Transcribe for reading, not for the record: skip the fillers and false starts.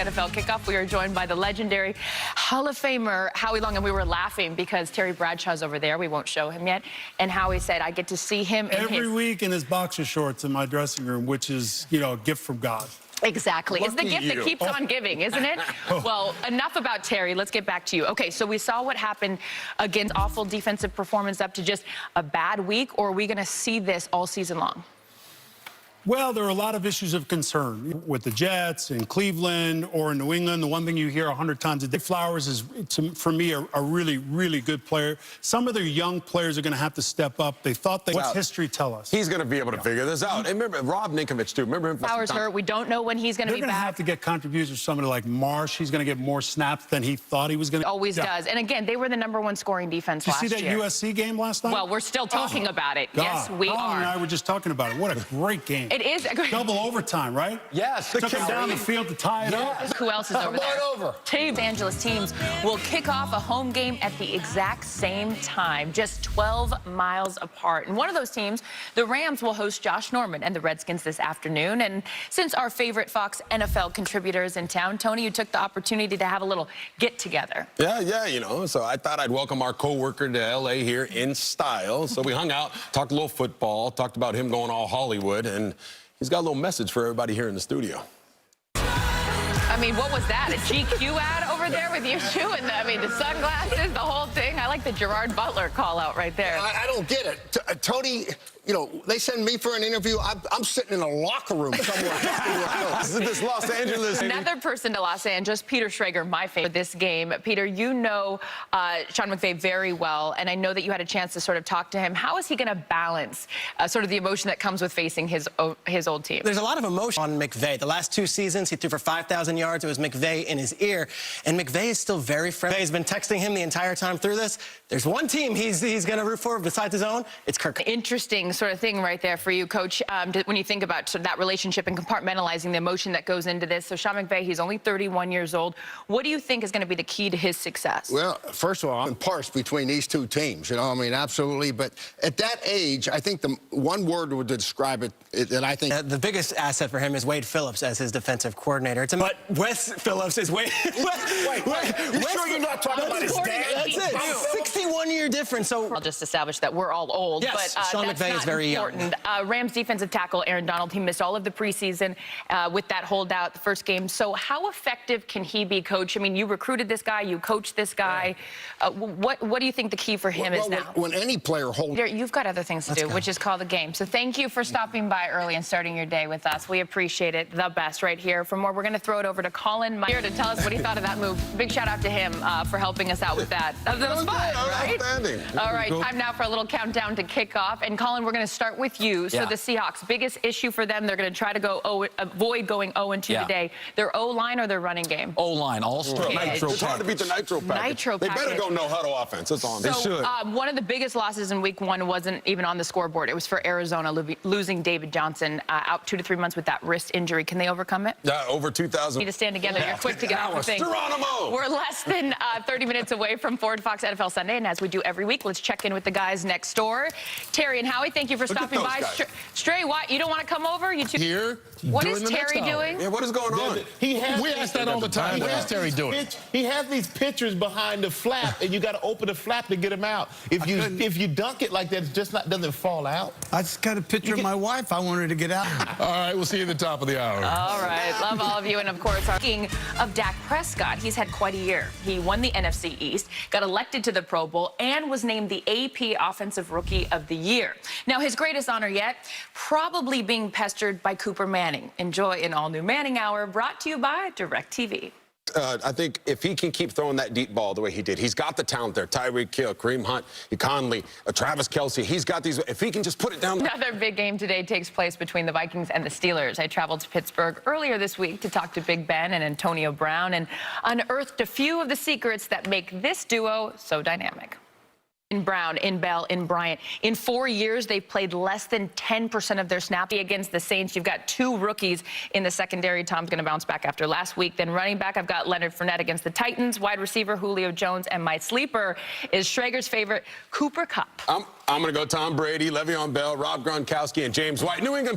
NFL kickoff. We are joined by the legendary Hall of Famer Howie Long, and we were laughing because Terry Bradshaw's over there. We won't show him yet. And Howie said, I get to see him every week in his boxer shorts in my dressing room, which is, you know, a gift from God. Exactly. It's the gift that keeps on giving, isn't it? Well, enough about Terry. Let's get back to you. Okay, so we saw what happened against awful defensive performance up to just a bad week, or are we going to see this all season long? Well, there are a lot of issues of concern with the Jets in Cleveland or in New England. The one thing you hear 100 times a day, Flowers is, for me, a really, really good player. Some of their young players are going to have to step up. They thought what's history tell us? He's going to be able to figure this out. And remember, Rob Ninkovich, too. Remember him? Flowers hurt. We don't know when he's going to be back. They're going to have to get contributions from somebody like Marsh. He's going to get more snaps than he thought he was going to. Always does. And again, they were the #1 scoring defense last year. Did you see that USC game last night? Well, we're still talking about it. God. Yes, we Colin are. and I were just talking about it. What a great game. It is a great double overtime, right? Yes. Took him down the field to tie it up. Who else is over there? Two Los Angeles teams will kick off a home game at the exact same time, just 12 miles apart. And one of those teams, the Rams, will host Josh Norman and the Redskins this afternoon. And since our favorite Fox NFL contributor is in town, Tony, you took the opportunity to have a little get-together. Yeah, you know, so I thought I'd welcome our co-worker to L.A. here in style. So we hung out, talked a little football, talked about him going all Hollywood, and he's got a little message for everybody here in the studio. I mean, what was that? A GQ ad over there with you two? And the sunglasses, the whole thing. I like the Gerard Butler call out right there. I don't get it. Tony, you know, they send me for an interview. I'm sitting in a locker room somewhere. This Los Angeles. Another person to Los Angeles, Peter Schrager, my favorite this game. Peter, you know Sean McVay very well, and I know that you had a chance to sort of talk to him. How is he going to balance sort of the emotion that comes with facing his old team? There's a lot of emotion on McVay. The last 2 seasons, he threw for 5,000 yards. It was McVay in his ear, and McVay is still very friendly. He's been texting him the entire time through this. There's one team he's going to root for besides his own. It's Kirk. Interesting sort of thing right there for you, Coach, when you think about sort of that relationship and compartmentalizing the emotion that goes into this. So Sean McVay, he's only 31 years old. What do you think is going to be the key to his success? Well, first of all, I'm parsed between these two teams, you know, I mean, absolutely. But at that age, I think the one word would describe it that I think... the biggest asset for him is Wade Phillips as his defensive coordinator. But Wes Phillips is Wade... Wait, you sure you're not talking about his dad? That's it. 61-year difference. So I'll just establish that we're all old. Yes, but Sean McVay is very young. Rams defensive tackle Aaron Donald, he missed all of the preseason with that holdout the first game. So how effective can he be, Coach? I mean, you recruited this guy, you coached this guy. What do you think the key for him is now? When any player holds... You've got other things to do, which is call the game. So thank you for stopping by early and starting your day with us. We appreciate it. The best right here. For more, we're going to throw it over to Colin Meyer to tell us what he thought of that move. Big shout out to him for helping us out with that. That was fun, right? Outstanding. All right, time now for a little countdown to kickoff. And Colin, we're going to start with you. So the Seahawks, biggest issue for them, they're going to try to avoid going 0-2 today. Their O-line or their running game? O-line, all straight. Nitro. It's hard to beat the nitro package. They better go no-huddle offense. That's on. So, They should. One of the biggest losses in week 1 wasn't even on the scoreboard. It was for Arizona losing David Johnson out 2 to 3 months with that wrist injury. Can they overcome it? Over 2,000. You need to stand together. You're quick to get off the thing. Geronimo! We're less than 30 minutes away from Ford Fox NFL Sunday, and as we do every week, let's check in with the guys next door. Terry and Howie, thank you for stopping by. Stray, why you don't want to come over? You two Here. What is Terry doing? Yeah, what is going on? We ask that all the time. What is Terry doing? He has these pictures behind the flap, and you got to open the flap to get them out. If you dunk it like that, it just doesn't fall out. I just got a picture of my wife. I want her to get out. All right, we'll see you at the top of the hour. All right, love all of you. And of course, speaking of Dak Prescott, he's had quite a year. He won the NFC East, got elected to the Pro Bowl, and was named the AP Offensive Rookie of the Year. Now, his greatest honor yet, probably being pestered by Cooper Manning. Enjoy an all-new Manning Hour, brought to you by DirecTV. I think if he can keep throwing that deep ball the way he did, he's got the talent there. Tyreek Hill, Kareem Hunt, Conley, Travis Kelce. He's got these. If he can just put it down. Another big game today takes place between the Vikings and the Steelers. I traveled to Pittsburgh earlier this week to talk to Big Ben and Antonio Brown and unearthed a few of the secrets that make this duo so dynamic. In Brown, in Bell, in Bryant. In 4 years, they've played less than 10% of their snaps against the Saints. You've got 2 rookies in the secondary. Tom's going to bounce back after last week. Then running back, I've got Leonard Fournette against the Titans. Wide receiver, Julio Jones. And my sleeper is Schrager's favorite, Cooper Kupp. I'm going to go Tom Brady, Le'Veon Bell, Rob Gronkowski, and James White. New England